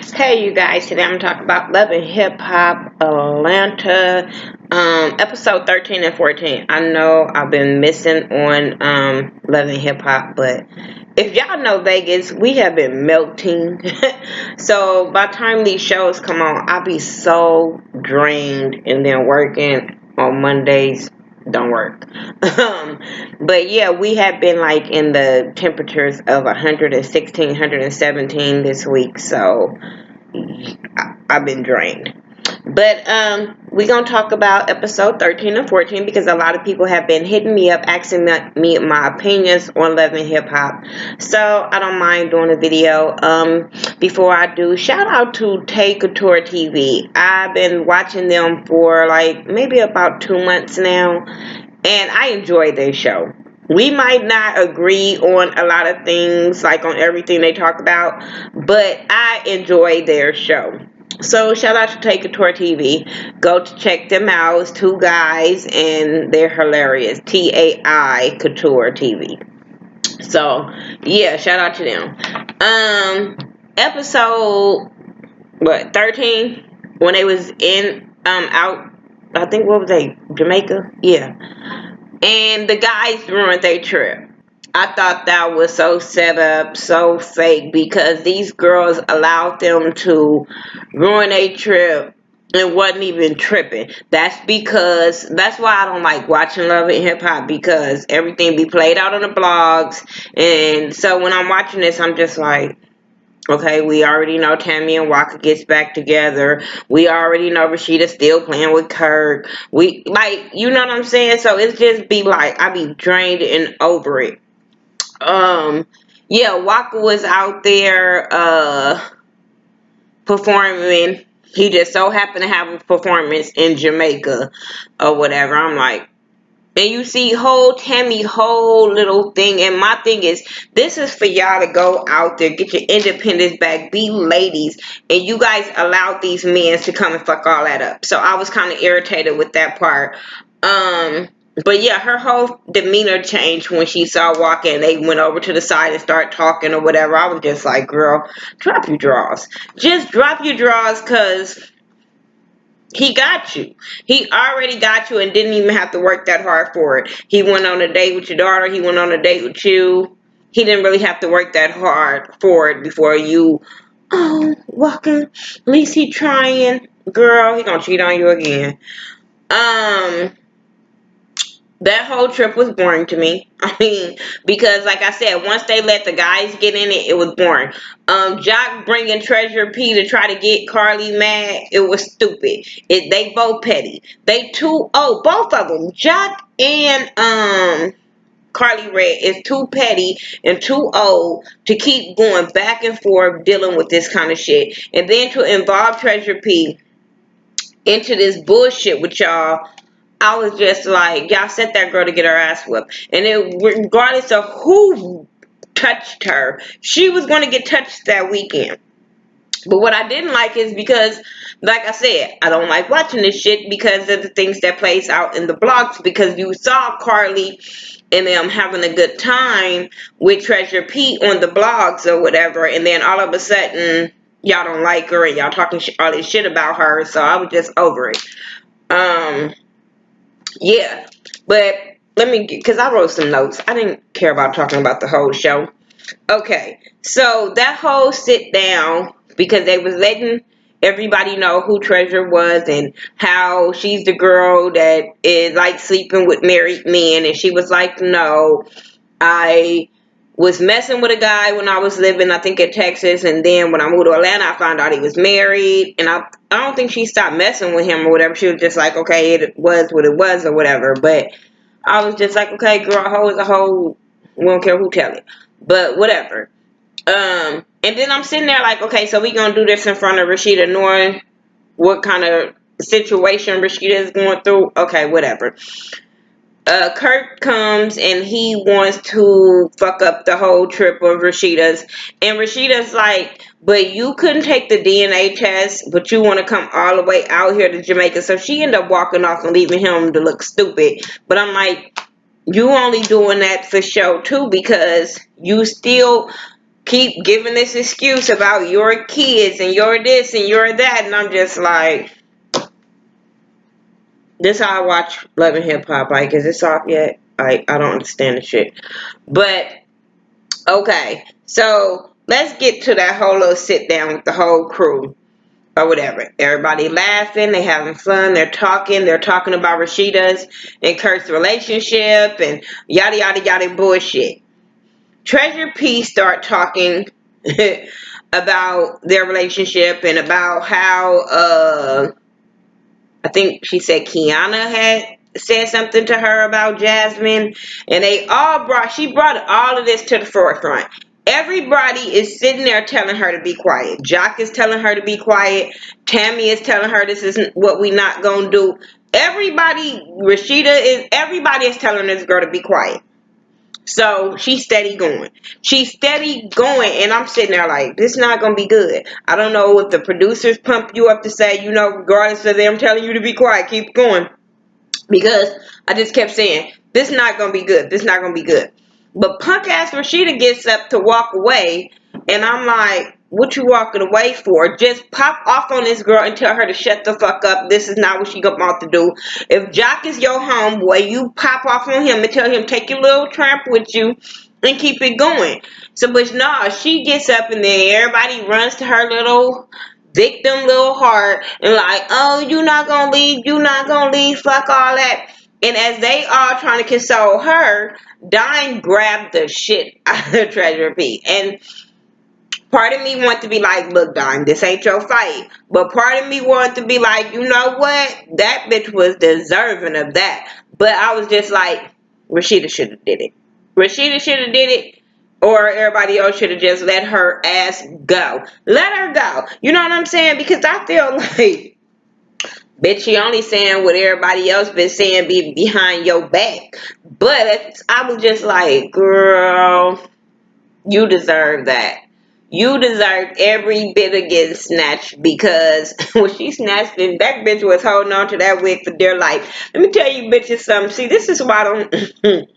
Hey, you guys. Today I'm talking about Love and Hip Hop Atlanta, episode 13 and 14. I know I've been missing on Love and Hip Hop, but if y'all know Vegas, we have been melting. So by the time these shows come on, I'll be so drained, and then working on Mondays don't work. But yeah, we have been like in the temperatures of 116, 117 this week, so I've been drained. But we're gonna talk about episode 13 and 14 because a lot of people have been hitting me up asking me my opinions on Love and Hip Hop. So I don't mind doing a video. Before I do, shout out to Thaghettoview TV. I've been watching them for like maybe about 2 months now, and I enjoy their show. We might not agree on a lot of things, like on everything they talk about, but I enjoy their show. So shout out to Thaghettoview TV. Go to check them out. It's two guys and they're hilarious. TAI Couture TV. So yeah, shout out to them. Episode 13, when they was in out, I think, what was they, Jamaica? Yeah. And the guys ruined their trip. I thought that was so set up, so fake, because these girls allowed them to ruin a trip and wasn't even tripping. That's why I don't like watching Love and Hip Hop, because everything be played out on the blogs. And so when I'm watching this, I'm just like, okay, we already know Tammy and Waka gets back together. We already know Rashida's still playing with Kirk. We, like, you know what I'm saying? So it's just be like, I be drained and over it. Yeah, Waka was out there performing. He just so happened to have a performance in Jamaica or whatever. I'm like, and you see Tammy whole little thing, and my thing is, this is for y'all to go out there, get your independence back, be ladies, and you guys allowed these men to come and fuck all that up. So I was kind of irritated with that part. But yeah, her whole demeanor changed when she saw Walker and they went over to the side and started talking or whatever. I was just like, girl, drop your drawers. Just drop your drawers, because he got you. He already got you and didn't even have to work that hard for it. He went on a date with your daughter. He went on a date with you. He didn't really have to work that hard for it before you, oh, Walker, at least he trying. Girl, he gonna cheat on you again. That whole trip was boring to me. I mean, because like I said, once they let the guys get in it, it was boring. Jock bringing Treasure P to try to get Carly mad, it was stupid. They both petty. Both of them, Jock and Carly Red, is too petty and too old to keep going back and forth dealing with this kind of shit. And then to involve Treasure P into this bullshit with y'all, I was just like, y'all set that girl to get her ass whooped. And regardless of who touched her, she was going to get touched that weekend. But what I didn't like is because, like I said, I don't like watching this shit because of the things that plays out in the blogs, because you saw Carly and them having a good time with Treasure P on the blogs or whatever, and then all of a sudden, y'all don't like her and y'all talking all this shit about her, so I was just over it. Yeah, but let me, because I wrote some notes. I didn't care about talking about the whole show. Okay, so that whole sit down, because they was letting everybody know who Treasure was and how she's the girl that is like sleeping with married men, and she was like, no, I was messing with a guy when I was living, I think, in Texas, and then when I moved to Atlanta, I found out he was married, and I don't think she stopped messing with him or whatever. She was just like, okay, it was what it was or whatever. But I was just like, okay, girl, a hoe is a hoe. We don't care who tell it, but whatever. And then I'm sitting there like, okay, so we gonna do this in front of Rashida, knowing what kind of situation Rashida is going through. Okay, whatever. Kurt comes and he wants to fuck up the whole trip of Rashida's. And Rashida's like, but you couldn't take the DNA test, but you want to come all the way out here to Jamaica. So she ended up walking off and leaving him to look stupid. But I'm like, you only doing that for show too, because you still keep giving this excuse about your kids and your this and your that, and I'm just like, this how I watch Love and Hip Hop. Like, is this off yet? Like, I don't understand the shit. But okay, so let's get to that whole little sit down with the whole crew or whatever. Everybody laughing, they having fun, they're talking about Rashida's and Kurt's relationship and yada yada yada bullshit. Treasure P start talking about their relationship and about how I think she said Kiana had said something to her about Jasmine, and she brought all of this to the forefront. Everybody is sitting there telling her to be quiet. Jock is telling her to be quiet. Tammy is telling her this isn't what we not gonna do. Everybody is telling this girl to be quiet. So she's steady going. She's steady going, and I'm sitting there like, this not gonna be good. I don't know if the producers pump you up to say, regardless of them telling you to be quiet, keep going. Because I just kept saying, this not gonna be good. This not gonna be good. But punk ass Rashida gets up to walk away, and I'm like, what you walking away for? Just pop off on this girl and tell her to shut the fuck up. This is not what she about to do. If Jock is your homeboy, you pop off on him and tell him take your little tramp with you and keep it going. So, but nah, she gets up and then everybody runs to her little victim little heart and like, oh, you not gonna leave, fuck all that. And as they all trying to console her, Dime grabbed the shit out of Treasure P. And part of me want to be like, look, Dime, this ain't your fight. But part of me want to be like, you know what? That bitch was deserving of that. But I was just like, Rashida should have did it. Rashida should have did it. Or everybody else should have just let her ass go. Let her go. You know what I'm saying? Because I feel like, bitch, she only saying what everybody else been saying behind your back. But I was just like, girl, you deserve that. You deserve every bit of getting snatched because when she snatched it, that bitch was holding on to that wig for dear life. Let me tell you bitches something. See, this is why I don't...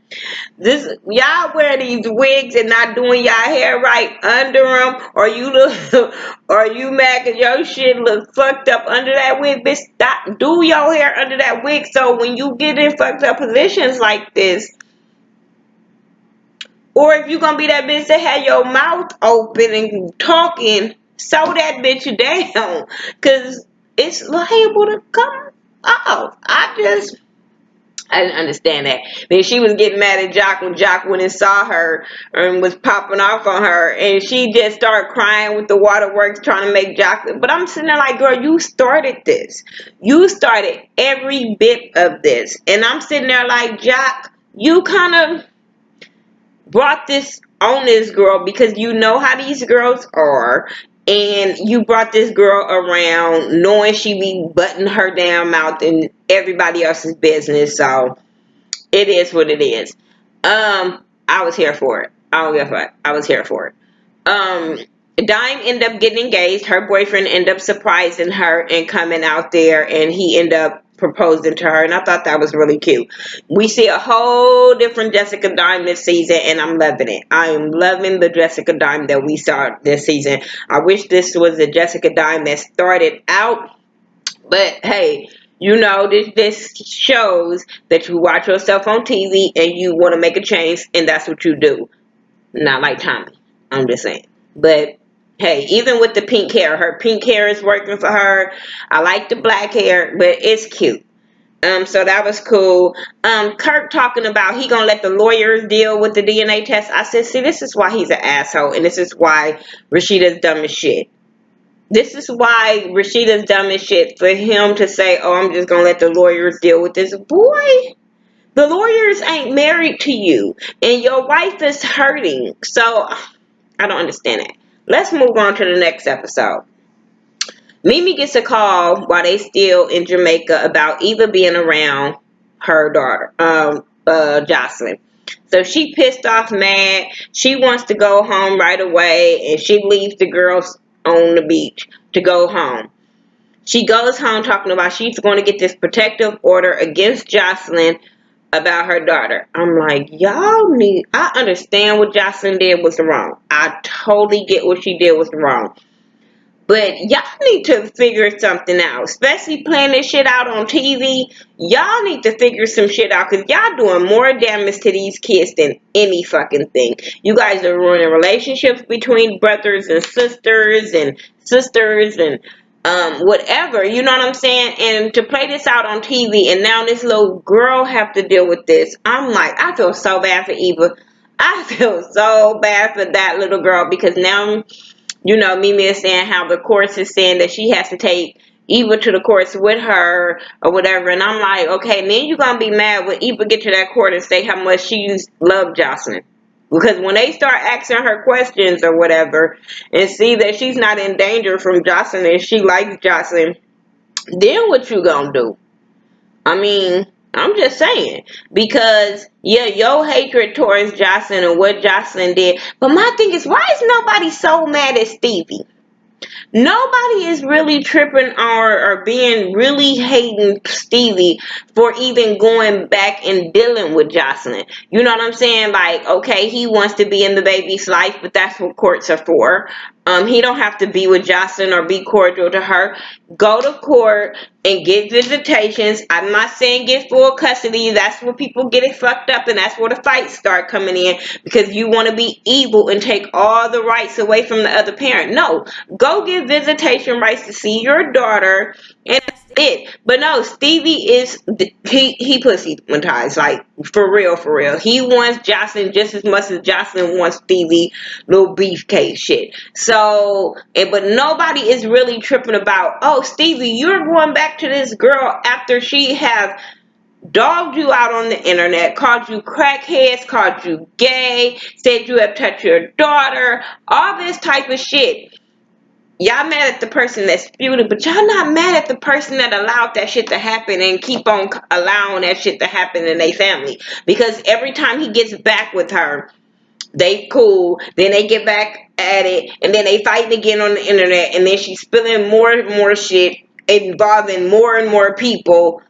This y'all wear these wigs and not doing y'all hair right under them, or you look, or you mad 'cause your shit look fucked up under that wig. Bitch, stop, do your hair under that wig so when you get in fucked up positions like this, or if you gonna be that bitch that had your mouth open and talking, sew that bitch down, 'cause it's liable to come off. I didn't understand that. Then she was getting mad at Jock when Jock went and saw her and was popping off on her. And she just started crying with the waterworks trying to make Jock. But I'm sitting there like, girl, you started this. You started every bit of this. And I'm sitting there like, Jock, you kind of brought this on this girl because you know how these girls are. And you brought this girl around knowing she be butting her damn mouth in everybody else's business. So it is what it is. I was here for it. I don't give a fuck. I was here for it. Dime ended up getting engaged. Her boyfriend ended up surprising her and coming out there, and he ended up proposing to her, and I thought that was really cute. We see a whole different Jessica Dime this season, and I'm loving it. I am loving the Jessica Dime that we saw this season. I wish this was the Jessica Dime that started out, but hey, this shows that you watch yourself on TV and you want to make a change, and that's what you do. Not like Tommy. I'm just saying. But hey, even with the pink hair, her pink hair is working for her. I like the black hair, but it's cute. So that was cool. Kirk talking about he gonna let the lawyers deal with the DNA test. I said, see, this is why he's an asshole, and this is why Rashida's dumb as shit. This is why Rashida's dumb as shit for him to say, oh, I'm just gonna let the lawyers deal with this. Boy, the lawyers ain't married to you, and your wife is hurting. So I don't understand it. Let's move on to the next episode. Mimi gets a call while they still in Jamaica about Eva being around her daughter, Jocelyn. So she pissed off, mad. She wants to go home right away, and she leaves the girls on the beach to go home. She goes home talking about she's going to get this protective order against Jocelyn about her daughter. I'm like, I understand what Jocelyn did was wrong. I totally get what she did was wrong. But y'all need to figure something out, especially playing this shit out on TV. Y'all need to figure some shit out because y'all doing more damage to these kids than any fucking thing. You guys are ruining relationships between brothers and sisters and whatever. You know what I'm saying? And to play this out on TV and now this little girl have to deal with this. I'm like, I feel so bad for Eva. I feel so bad for that little girl because now Mimi is saying how the courts is saying that she has to take Eva to the courts with her or whatever. And I'm like, okay, then you're going to be mad when Eva get to that court and say how much she loved Jocelyn. Because when they start asking her questions or whatever and see that she's not in danger from Jocelyn and she likes Jocelyn, then what you going to do? I mean, I'm just saying. Because, yeah, your hatred towards Jocelyn and what Jocelyn did. But my thing is, why is nobody so mad at Stevie? Nobody is really tripping or being really hating Stevie for even going back and dealing with Jocelyn. You know what I'm saying? Like, okay, he wants to be in the baby's life, but that's what courts are for. He don't have to be with Jocelyn or be cordial to her. Go to court and get visitations. I'm not saying get full custody. That's where people get it fucked up, and that's where the fights start coming in because you want to be evil and take all the rights away from the other parent. No, go get visitation rights to see your daughter, and that's it. But no, Stevie is he pussy ties, like for real, for real. He wants Jocelyn just as much as Jocelyn wants Stevie, little beefcake shit. So, but nobody is really tripping about, oh, Stevie, you're going back to this girl after she have dogged you out on the internet, called you crackheads, called you gay, said you have touched your daughter, all this type of shit. Y'all mad at the person that spewed it, but y'all not mad at the person that allowed that shit to happen and keep on allowing that shit to happen in their family. Because every time he gets back with her, they cool, then they get back at it, and then they fighting again on the internet, and then she's spilling more and more shit involving more and more people,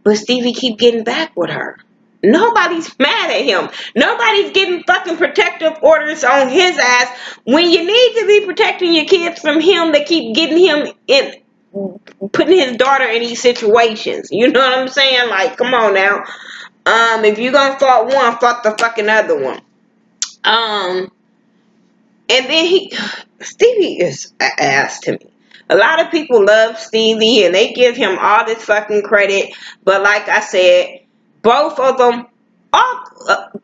but Stevie keep getting back with her. Nobody's mad at him. Nobody's getting fucking protective orders on his ass when you need to be protecting your kids from him. They keep getting him in, putting his daughter in these situations. You know what I'm saying? Like, come on now. If you gonna fault one, fault the fucking other one. And then Stevie is an ass to me. A lot of people love Stevie and they give him all this fucking credit, but like I said, both of them, let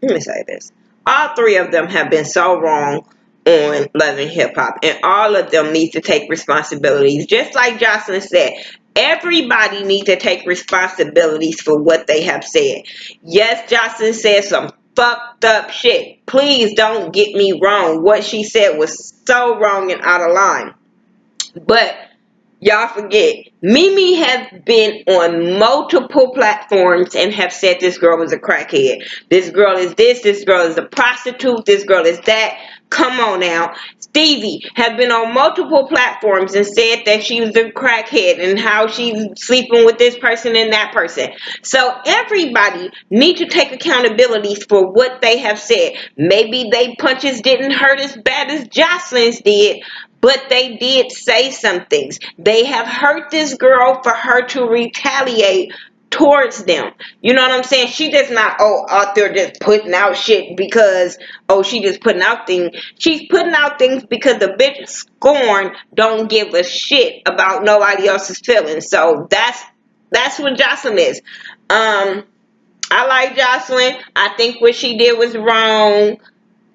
me say this, all three of them have been so wrong on Love and Hip Hop, and all of them need to take responsibilities. Just like Jocelyn said, everybody needs to take responsibilities for what they have said. Yes, Jocelyn said some fucked up shit. Please don't get me wrong. What she said was so wrong and out of line. But y'all forget, Mimi has been on multiple platforms and have said this girl was a crackhead. This girl is this girl is a prostitute, this girl is that. Come on now. Stevie has been on multiple platforms and said that she was a crackhead and how she's sleeping with this person and that person. So everybody needs to take accountability for what they have said. Maybe they punches didn't hurt as bad as Jocelyn's did, but they did say some things. They have hurt this girl for her to retaliate towards them. You know what I'm saying? She just not out there just putting out shit because she just putting out things. She's putting out things because the bitch scorn don't give a shit about nobody else's feelings. So that's what Jocelyn is. I like Jocelyn. I think what she did was wrong.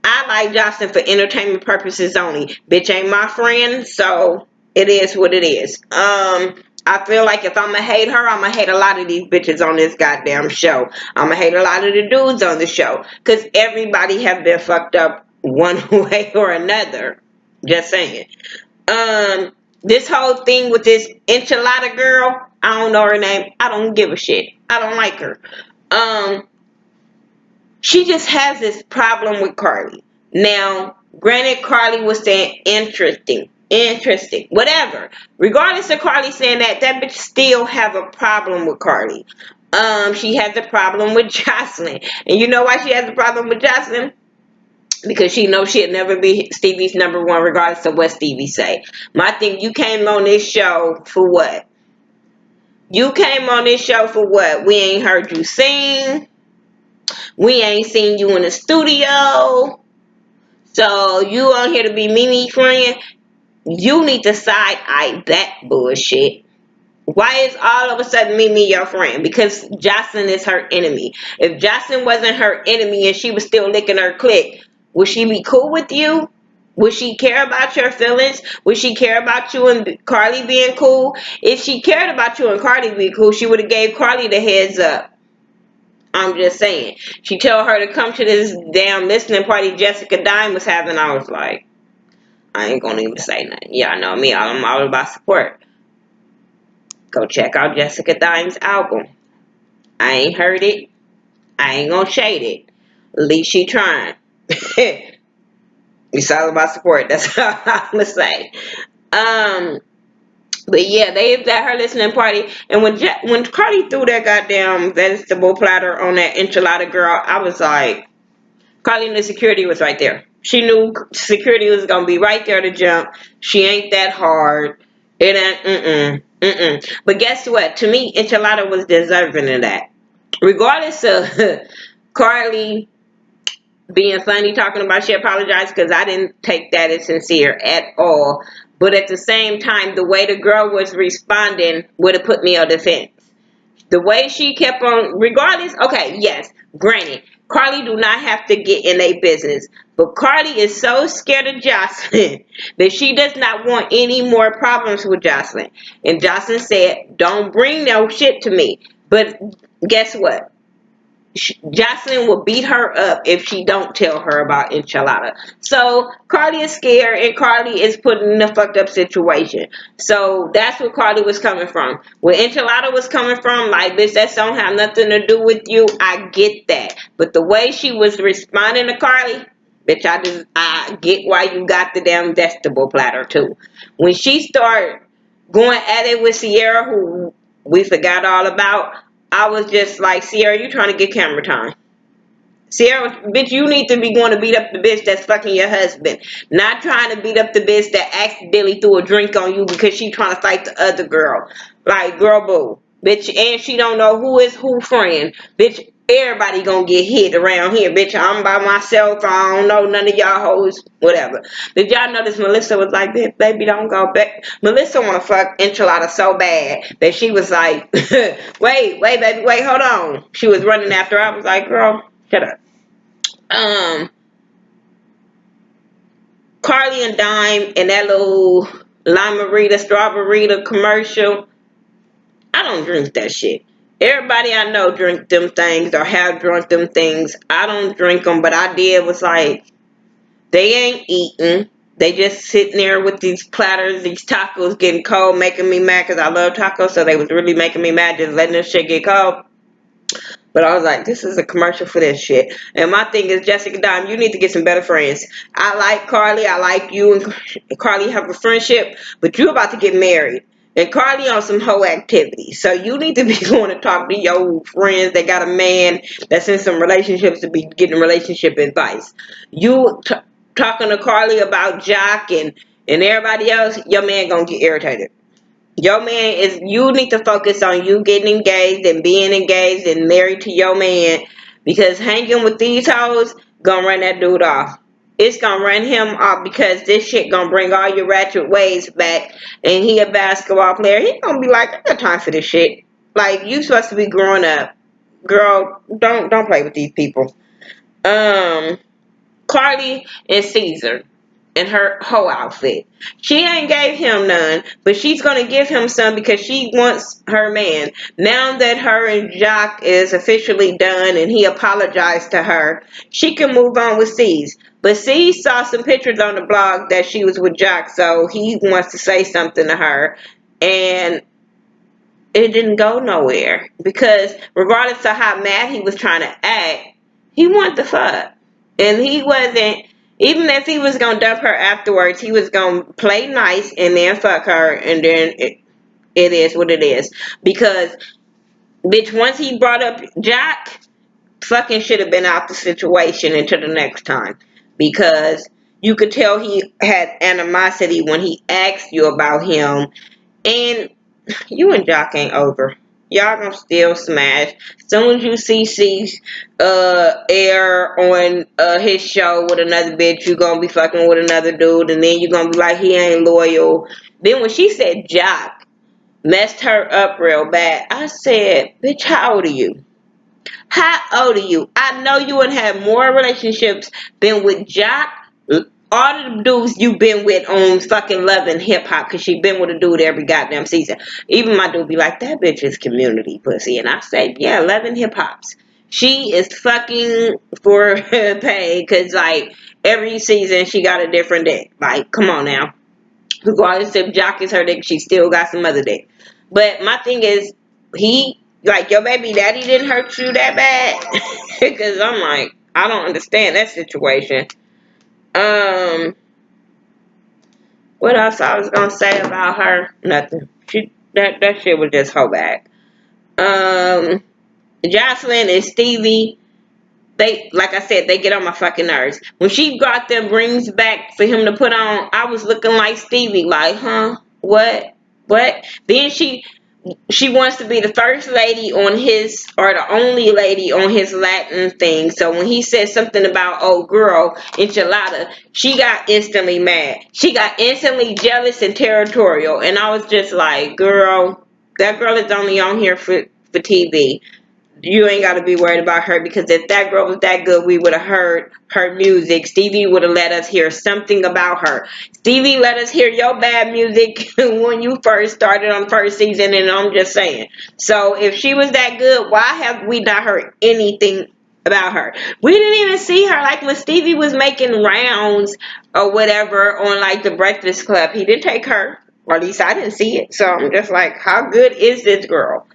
I like Jocelyn for entertainment purposes only. Bitch ain't my friend, so it is what it is. I feel like if I'ma hate her, I'ma hate a lot of these bitches on this goddamn show. I'ma hate a lot of the dudes on the show. Cause everybody have been fucked up one way or another. Just saying. This whole thing with this enchilada girl, I don't know her name. I don't give a shit. I don't like her. She just has this problem with Carly. Now, granted, Carly was saying interesting, whatever. Regardless of Carly saying that bitch still have a problem with Carly. She has a problem with Jocelyn. And you know why she has a problem with Jocelyn? Because she knows she'll never be Stevie's number one regardless of what Stevie say. My thing, you came on this show for what? You came on this show for what? We ain't heard you sing. We ain't seen you in the studio. So you on here to be Mimi friend? You need to side eye that bullshit. Why is all of a sudden Mimi your friend? Because Jocelyn is her enemy. If Jocelyn wasn't her enemy and she was still licking her clit, would she be cool with you? Would she care about your feelings? Would she care about you and Carly being cool? If she cared about you and Carly being cool, she would have gave Carly the heads up. I'm just saying. She told her to come to this damn listening party Jessica Dime was having. I was like, I ain't gonna even say nothing. Y'all know me. I'm all about support. Go check out Jessica Dime's album. I ain't heard it. I ain't gonna shade it. At least she trying. It's all about support. That's all I'm gonna say. Um, but yeah, they was at her listening party, and when Cardi threw that goddamn vegetable platter on that enchilada girl, I was like, Carly knew security was right there. She knew security was gonna be right there to jump. She ain't that hard. It ain't. But guess what? To me, enchilada was deserving of that. Regardless of Carly being funny talking about she apologized, because I didn't take that as sincere at all. But at the same time, the way the girl was responding would have put me on defense. The way she kept on, regardless, okay, yes, granted, Carly do not have to get in a business, but Carly is so scared of Jocelyn that she does not want any more problems with Jocelyn. And Jocelyn said, don't bring no shit to me. But guess what? Jocelyn will beat her up if she don't tell her about enchilada. So Carly is scared, and Carly is put in a fucked up situation. So that's where Carly was coming from. Where enchilada was coming from, like, bitch, that don't have nothing to do with you. I get that, but the way she was responding to Carly, bitch, I get why you got the damn vegetable platter too. When she started going at it with Sierra, who we forgot all about, I was just like, Sierra, you trying to get camera time. Sierra, bitch, you need to be going to beat up the bitch that's fucking your husband. Not trying to beat up the bitch that accidentally threw a drink on you because she trying to fight the other girl. Like, girl, boo. Bitch, and she don't know who is who friend. Bitch, everybody gonna get hit around here. Bitch, I'm by myself. I don't know none of y'all hoes. Whatever. Did y'all notice Melissa was like, baby, don't go back. Melissa wanna fuck enchilada so bad that she was like, wait, baby, wait, hold on. She was running after her. I was like, girl, shut up. Um, Carly and Dime and that little Limerita, Strawberry commercial. I don't drink that shit. Everybody I know drink them things or have drunk them things. I don't drink them, but I did was like, they ain't eating. They just sitting there with these platters, these tacos getting cold, making me mad because I love tacos, so they was really making me mad just letting this shit get cold. But I was like, this is a commercial for this shit. And my thing is, Jessica Dime, you need to get some better friends. I like Carly. I like you and Carly have a friendship, but you about to get married. And Carly on some whole activity. So you need to be going to talk to your friends that got a man that's in some relationships to be getting relationship advice. You talking to Carly about Jock and everybody else, your man gonna get irritated. Your man is, you need to focus on you getting engaged and being engaged and married to your man, because hanging with these hoes gonna run that dude off. It's gonna run him off because this shit gonna bring all your ratchet ways back, and he a basketball player. He gonna be like, I got time for this shit. Like, you supposed to be growing up. Girl, don't play with these people. Um Carly and Caesar in her whole outfit. She ain't gave him none, but she's gonna give him some because she wants her man. Now that her and Jock is officially done and he apologized to her, she can move on with C's. But C saw some pictures on the blog that she was with Jock, so he wants to say something to her. And it didn't go nowhere because regardless of how mad he was trying to act, he wanted the fuck. And he wasn't, even if he was gonna dump her afterwards, he was gonna play nice and then fuck her, and then it is what it is. Because Bitch, once he brought up Jack, fucking should have been out the situation until the next time. Because you could tell he had animosity when he asked you about him. And you and Jock ain't over. Y'all gonna still smash. Soon as you see C's air on his show with another bitch, you gonna be fucking with another dude, and then you gonna be like, he ain't loyal. Then when she said Jock messed her up real bad, I said, bitch, how old are you? How old are you? I know you would have more relationships been with Jock. All the dudes you've been with on fucking Love and Hip Hop, because she been with a dude every goddamn season. Even my dude be like, that bitch is community pussy. And I say, yeah, Love and Hip Hops. She is fucking for pay, because like every season she got a different dick. Like, come on now. Regardless if Jock is her dick, she still got some other dick. But my thing is, like, your baby daddy didn't hurt you that bad? Because I'm like, I don't understand that situation. Um, what else I was gonna say about her? Nothing. That shit was just hoe bad. Um, Jocelyn and Stevie, they, like I said, they get on my fucking nerves. When she got them rings back for him to put on, I was looking like Stevie, like, huh? What? Then she wants to be the first lady on his, or the only lady on his Latin thing. So when he said something about, oh girl, enchilada, she got instantly mad. She got instantly jealous and territorial. And I was just like, girl, that girl is only on here for TV. You ain't got to be worried about her, because if that girl was that good, we would have heard her music. Stevie would have let us hear something about her. Stevie let us hear your bad music when you first started on the first season, and I'm just saying. So if she was that good, why have we not heard anything about her? We didn't even see her like when Stevie was making rounds or whatever on like the Breakfast Club. He didn't take her, or at least I didn't see it. So I'm just like, how good is this girl?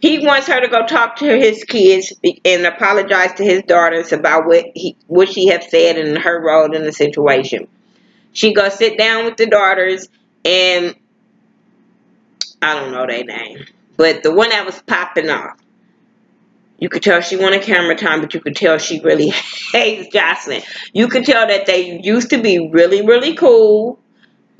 He wants her to go talk to his kids and apologize to his daughters about what she have said and her role in the situation. She go sit down with the daughters, and I don't know their name, but the one that was popping off, you could tell she wanted camera time, but you could tell she really hates Jocelyn. You could tell that they used to be really, really cool.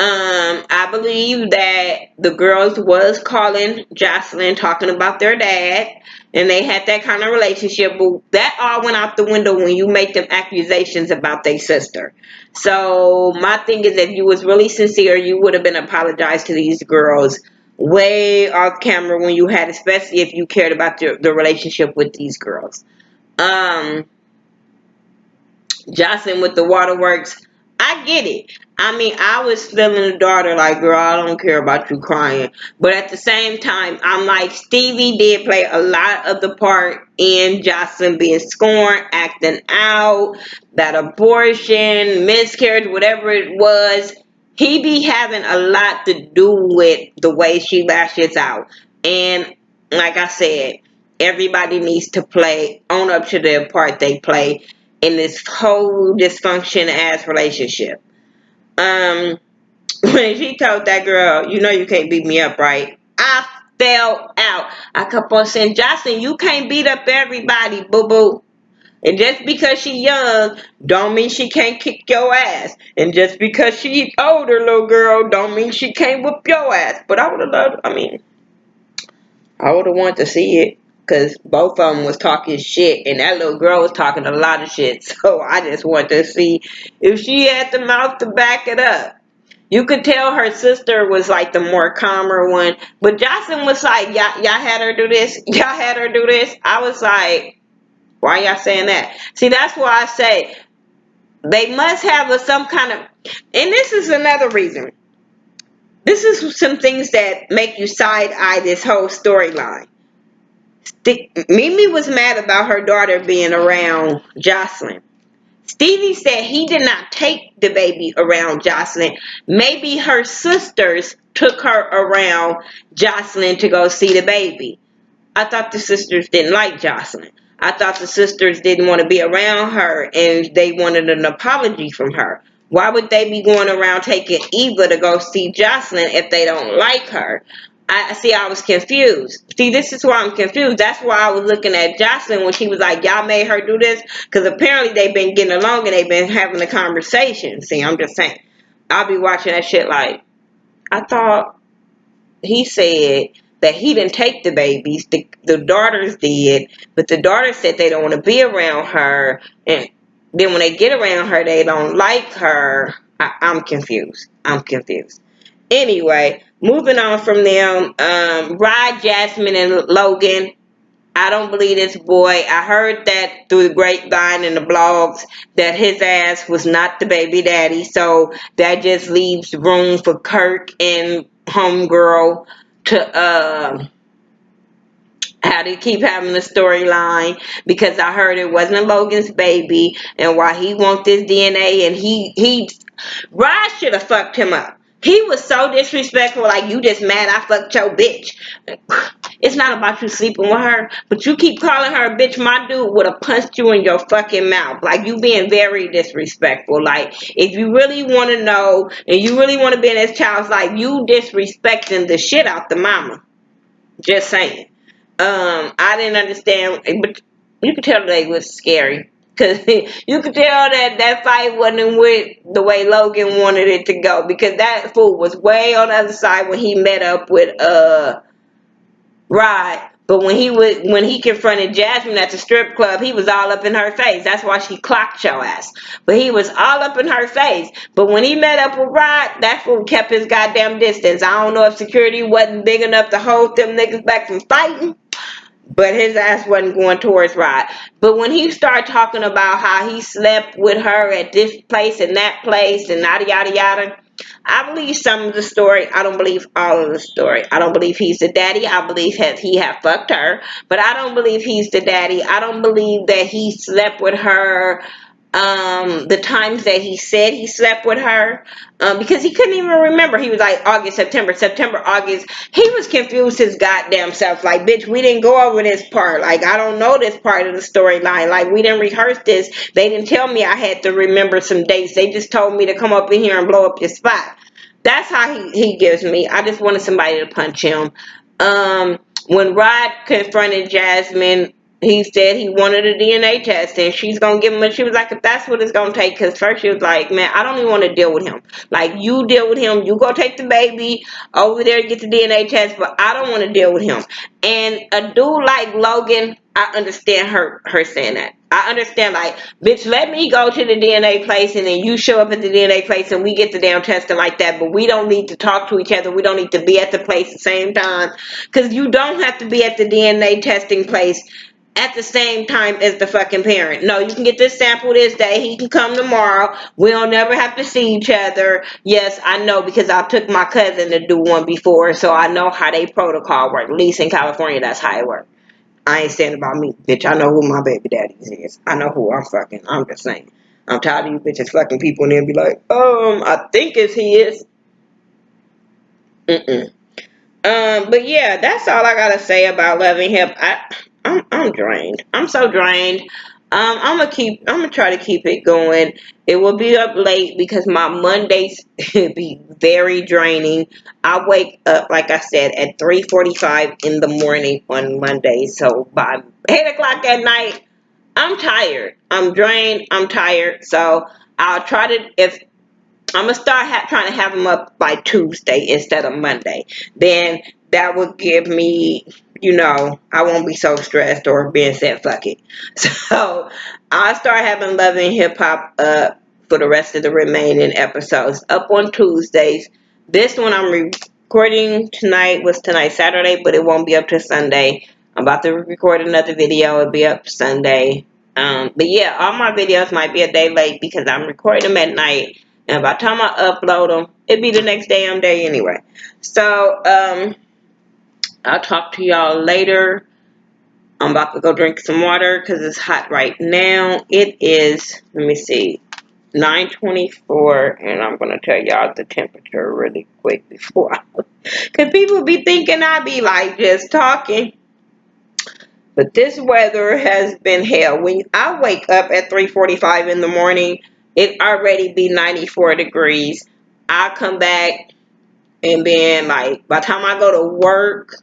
I believe that the girls was calling Jocelyn, talking about their dad, and they had that kind of relationship. But that all went out the window when you make them accusations about their sister. So my thing is, if you was really sincere, you would have been apologized to these girls way off camera when you had, especially if you cared about the relationship with these girls. Um, Jocelyn with the waterworks, I get it. I mean, I was feeling the daughter like, girl, I don't care about you crying. But at the same time, I'm like, Stevie did play a lot of the part in Jocelyn being scorned, acting out, that abortion, miscarriage, whatever it was. He be having a lot to do with the way she lashes out. And like I said, everybody needs to own up to the part they play in this whole dysfunction ass relationship. Um, when she told that girl, you know you can't beat me up, right? I fell out. I kept on saying, Jocelyn, you can't beat up everybody, boo boo. And just because she young, don't mean she can't kick your ass. And just because she older, little girl, don't mean she can't whoop your ass. But I would have loved, I would have wanted to see it, because both of them was talking shit, and that little girl was talking a lot of shit. So I just wanted to see if she had the mouth to back it up. You could tell her sister was like the more calmer one, but Jocelyn was like, y'all had her do this, y'all had her do this. I was like, why y'all saying that? See, that's why I say they must have some kind of, and this is another reason. This is some things that make you side eye this whole storyline. Mimi was mad about her daughter being around Jocelyn. Stevie said he did not take the baby around Jocelyn. Maybe her sisters took her around Jocelyn to go see the baby. I thought the sisters didn't like Jocelyn. I thought the sisters didn't want to be around her, and they wanted an apology from her. Why would they be going around taking Eva to go see Jocelyn if they don't like her? I see. I was confused. See, this is why I'm confused. That's why I was looking at Jocelyn when she was like, "Y'all made her do this," because apparently they've been getting along and they've been having a conversation. See, I'm just saying. I'll be watching that shit like I thought he said that he didn't take the babies. The daughters did, but the daughters said they don't want to be around her, and then when they get around her, they don't like her. I'm confused. I'm confused. Anyway, moving on from them, Rod, Jasmine, and Logan. I don't believe this boy. I heard that through the grapevine and the blogs that his ass was not the baby daddy. So that just leaves room for Kirk and Homegirl to how to keep having a storyline, because I heard it wasn't Logan's baby, and why he wants this DNA, and he Rod should have fucked him up. He was so disrespectful, like, you just mad I fucked your bitch. It's not about you sleeping with her, but you keep calling her a bitch. My dude would have punched you in your fucking mouth. Like, you being very disrespectful. Like, if you really want to know and you really want to be in this child's life, you disrespecting the shit out the mama. Just saying. I didn't understand, but you could tell they was scary. Cause you could tell that that fight wasn't with the way Logan wanted it to go. Because that fool was way on the other side when he met up with Rod. But when he confronted Jasmine at the strip club, he was all up in her face. That's why she clocked your ass. But he was all up in her face. But when he met up with Rod, that fool kept his goddamn distance. I don't know if security wasn't big enough to hold them niggas back from fighting, but his ass wasn't going towards Rod. But when he started talking about how he slept with her at this place and that place and yada yada yada, I believe some of the story. I don't believe all of the story. I don't believe he's the daddy. I believe he had fucked her, but I don't believe he's the daddy. I don't believe that he slept with her the times that he said he slept with her, because he couldn't even remember. He was like August, September, August. He was confused his goddamn self. Like, bitch, we didn't go over this part. Like, I don't know this part of the storyline. Like, we didn't rehearse this. They didn't tell me I had to remember some dates. They just told me to come up in here and blow up your spot. That's how he gives me. I just wanted somebody to punch him. When Rod confronted Jasmine, he said he wanted a DNA test, and she's gonna give him a, she was like, if that's what it's gonna take, because first she was like, man, I don't even want to deal with him. Like, you deal with him, you go take the baby over there and get the DNA test, but I don't want to deal with him. And a dude like Logan, I understand her saying that. I understand, like, bitch, let me go to the DNA place and then you show up at the DNA place and we get the damn testing like that, but we don't need to talk to each other. We don't need to be at the place at the same time, because you don't have to be at the DNA testing place at the same time as the fucking parent. No, you can get this sample this day. He can come tomorrow. We'll never have to see each other. Yes, I know, because I took my cousin to do one before, so I know how they protocol work. At least in California, that's how it works. I ain't saying about me, bitch. I know who my baby daddy is. I know who I'm fucking. I'm just saying. I'm tired of you bitches fucking people and then be like, I think it's his. Mm-mm. But yeah, that's all I gotta say about Love and Hip. I'm drained. I'm so drained. I'm gonna try to keep it going. It will be up late because my Mondays be very draining. I wake up, like I said, at 3:45 in the morning on Mondays. So by 8 o'clock at night, I'm tired. I'm drained. I'm tired. So I'll try to, if I'm gonna start trying to have them up by Tuesday instead of Monday. Then that would give me, I won't be so stressed or being said fuck it. So I'll start having Love and Hip Hop up for the rest of the remaining episodes up on Tuesdays. This one I'm recording tonight was tonight Saturday, but it won't be up till Sunday. I'm about to record another video. It'll be up Sunday. But yeah, all my videos might be a day late because I'm recording them at night. And by the time I upload them, it'd be the next damn day anyway. So, I'll talk to y'all later. I'm about to go drink some water because it's hot right now. It is, let me see, 9:24, and I'm going to tell y'all the temperature really quick before I, because people be thinking I be like just talking. But this weather has been hell. When I wake up at 3:45 in the morning, it already be 94 degrees. I come back And then like by the time I go to work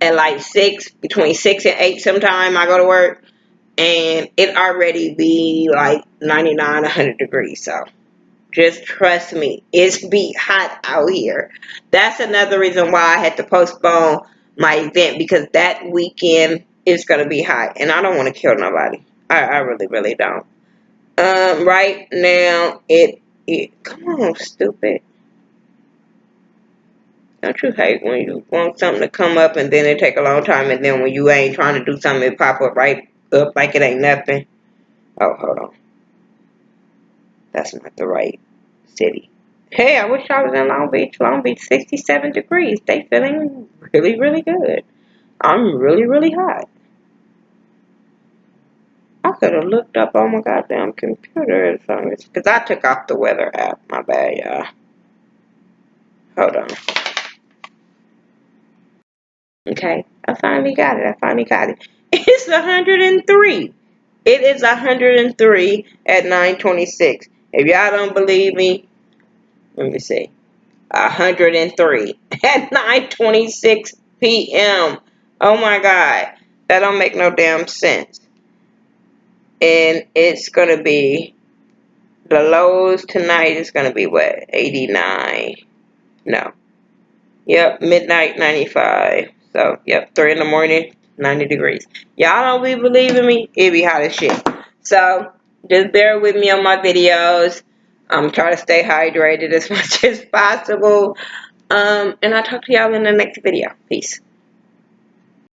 at like 6, between 6 and 8 sometime I go to work, and it already be like 99, 100 degrees. So just trust me, it's be hot out here. That's another reason why I had to postpone my event, because that weekend is going to be hot, and I don't want to kill nobody. I really, really don't. Right now, come on, stupid. Don't you hate when you want something to come up and then it take a long time, and then when you ain't trying to do something, it pop up right up like it ain't nothing? Oh, hold on. That's not the right city. Hey, I wish I was in Long Beach. Long Beach, 67 degrees. They feeling really, really good. I'm really, really hot. I could have looked up on my goddamn computer or something. Because I took off the weather app. My bad, y'all. Hold on. Okay. I finally got it. It's 103. It is 103 at 9:26. If y'all don't believe me, let me see. 103 at 9:26 p.m. Oh my God, that don't make no damn sense. And it's gonna be, the lows tonight is gonna be what, 89? No. Yep, midnight 95. So yep, 3 in the morning, 90 degrees. Y'all don't be believing me? It be hot as shit. So just bear with me on my videos. I'm trying to stay hydrated as much as possible. And I'll talk to y'all in the next video. Peace.